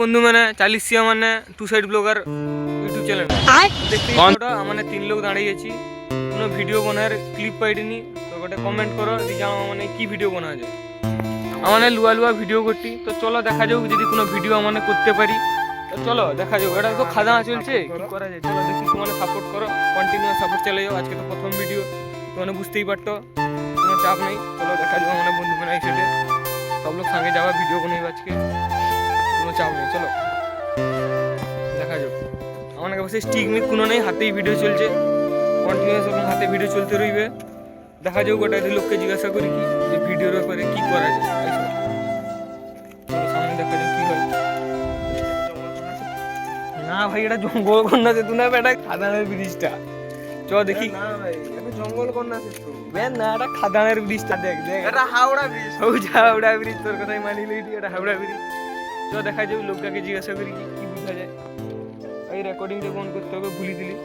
বন্ধু মানে চালিশিয়া মানে two side blogger YouTube channel দেখতে মানে 3 লোক দাঁড়িয়ে আছি কোনো ভিডিও বানার ক্লিপ পাইনি তো গোটে কমেন্ট করো জানো মানে কি ভিডিও বানা যায় মানে লুয়া ভিডিও করছি তো চলো দেখা যাক যদি কোনো ভিডিও মানে করতে পারি তো চলো দেখা যাক এটা তো খাওয়া চলছে কি করা যায় চলো দেখি তোমার সাপোর্ট করো কন্টিনিউয়াস সাপোর্ট চালিয়ে যাও আজকে তো প্রথম ভিডিও তোমার বুঝতেই পারতো কোনো চাপ নেই চলো দেখা যাক মানে বন্ধু বানাই সেটে সব লোক সঙ্গে যাওয়া ভিডিও বানাইব আজকে কোনো চাপ নেই চলো দেখা যাক আমার কাছে স্টিক মিক কোনো নেই হাতেই ভিডিও চলছে কন্টিনিউয়াস এবং হাতে ভিডিও চলতে রইবে দেখা যাক গোটা লোককে জিজ্ঞাসা করি কি যে ভিডিওর ব্যাপারে কি করা যায় সামনে দেখা যাক কি হয় না ভাই এটা জঙ্গল কন্যা সেতু না বেটা খাদানের ব্রিজটা চ দেখি না ভাই এটা জঙ্গল কন্যা সেতু বেন না এটা খাদানের ব্রিজটা দেখ দেখ এটা হাওড়া ব্রিজ হাওড়া ব্রিজ তোর কথাই মানি লইটি এটা হাওড়া ব্রিজ চ দেখা যাক লোকটাকে জিজ্ঞাসা করি কি বুঝা যায় এই রেকর্ডিং যে অন করতে হবে ভুলি দিলি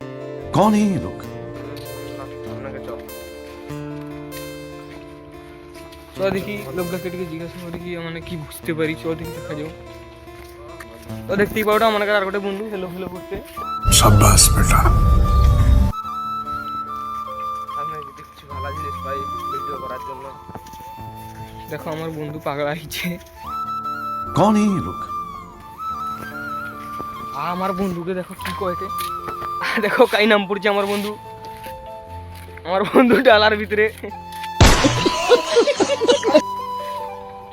कौन है ये लोग আপনাকে চ দেখি লোকটাকে জিজ্ঞাসা করি কি মানে কি বুঝতে পারি চ দেখি দেখা যাও তো দেখতেই পাওটা আমার কাছে আর একটা বন্ধু হেলো হেলো করতে शाबाश बेटा সামনে যদি কিছু ভালো জিনিস পাই ভিডিও করার জন্য দেখো আমার বন্ধু পাগলা হয়েছে कौन है ये लोग আমার বন্ধুকে দেখো কি কয়েছে দেখো কাই নাম পড়ছে আমার বন্ধু ডালার ভিতরে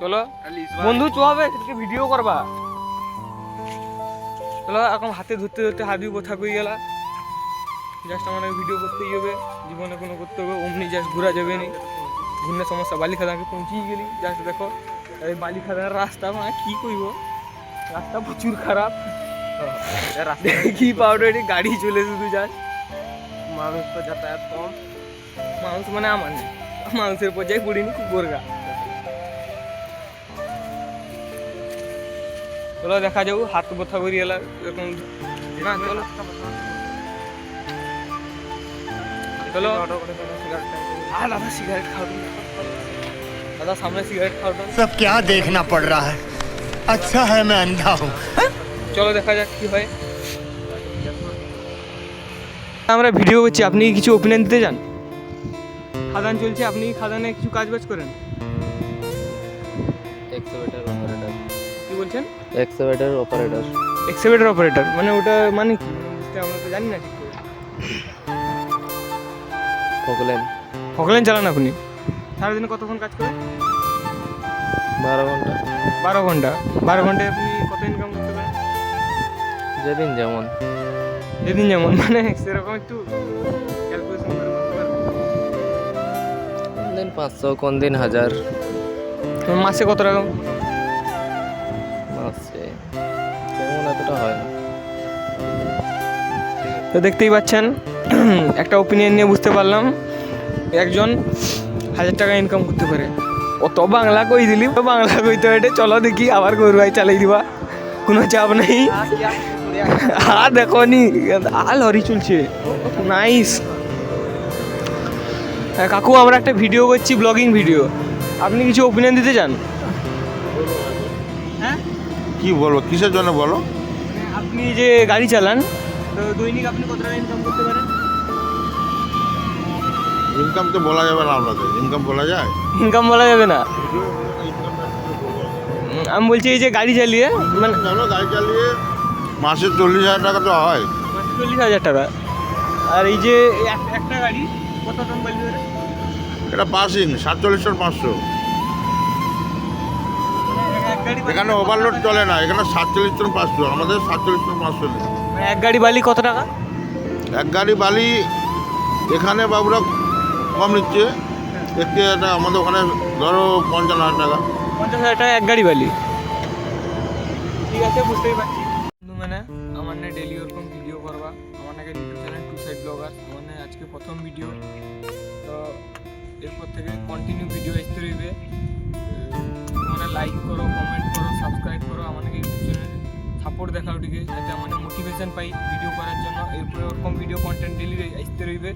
চলো বন্ধু চবে ভিডিও করবা চলো এখন হাতে ধরতে ধরতে হাবি কথা কই গেলা জাস্ট আমার ভিডিও করতেই হবে জীবনে কোনো করতে হবে অমনি জাস্ট ঘোরা যাবে না ঘুরনে সমস্যা বালিখাদাকে পৌঁছিয়ে গেলি জাস্ট দেখো এই বালিখাদার রাস্তা মানে কি কইব রাস্তা প্রচুর খারাপ রাস্তা কি পাউডার গাড়ি চলে শুধু যাস মানুষ তো যাতায়াত কম মানুষ মানে আমার নেই মানুষের পর্যায়ে পড়িনি খুব বোরগা চলো দেখা যাও হাত ব্যথা করি এলা এরকম না চলো চলো দাদা সিগারেট খাও দাদা সামনে সিগারেট খাও सब क्या देखना पड़ रहा है अच्छा है मैं अंधा हूँ চলো দেখা যাক কি হয় আমরা ভিডিও করছি আপনি কিছু ওপিনিয়ন দিতে চান খাদান চলছে আপনি খাদানে কিছু কাজ বাজ করেন এক্সকাভেটর অপারেটর কি বলছেন এক্সকাভেটর অপারেটর এক্সকাভেটর অপারেটর মানে ওটা মানে কি বুঝতে আমরা তো জানি না ঠিক করে ফকলেন চালান আপনি সারাদিনে কতক্ষণ কাজ করেন 12 ঘন্টা 12 ঘন্টায় আপনি কত ইনকাম করতে পারেন যেদিন যেমন মানে সেরকম একটু ক্যালকুলেশন করে করতে পারবেন কোন দিন 500 কোন দিন 1000 মাসে কত টাকা মাসে তেমন এতটা হয় না তো দেখতেই পাচ্ছেন একটা ওপিনিয়ন নিয়ে বুঝতে পারলাম একজন 1000 টাকা ইনকাম করতে পারে অত বাংলা কই দিলি বাংলা কইতে হেঁটে চলো দেখি আবার গরু ভাই চালাই দিবা কোনো চাপ নেই আর দেখো নি লরি চলছে নাইস কাকু আমরা একটা ভিডিও করছি ব্লগিং ভিডিও আপনি কিছু ওপিনিয়ন দিতে চান হ্যাঁ কি বলবো কিসের জন্য বলো আপনি যে গাড়ি চালান তো দৈনিক আপনি কত টাকা ইনকাম করতে পারেন ইনকাম তো বলা যাবে না আপনাদের ইনকাম বলা যায় ইনকাম বলা যাবে না আমি বলছি এই যে গাড়ি চালিয়ে মানে জানো গাড়ি চালিয়ে মাসে 40,000 টাকা তো হয় 40,000 টাকা আর এই যে একটা গাড়ি কত টাকা বলবে এটা পাসিং 47 টন 500 এখানে ওভারলোড চলে না এখানে 47 টন 500 আমাদের 47 টন 500 নেই এক গাড়ি বালি কত টাকা এক গাড়ি বালি এখানে বাবুরা কম নিচ্ছে একটি এটা আমাদের ওখানে ধরো 50,000 টাকা 50,000 টাকা এক গাড়ি বালি ঠিক আছে বুঝতেই পারছি মানে আমার না ডেলি ওরকম ভিডিও করবা আমার নাকি YouTube channel to side blogger আমার না আজকে প্রথম ভিডিও তো এরপর থেকে কন্টিনিউ ভিডিও আসতে রইবে মানে লাইক করো কমেন্ট করো সাবস্ক্রাইব করো আমার নাকি ইউটিউব চ্যানেলে সাপোর্ট দেখাও ঠিক আছে যাতে আমার মোটিভেশন পাই ভিডিও করার জন্য এরপরে ওরকম ভিডিও কন্টেন্ট ডেলি আসতে রইবে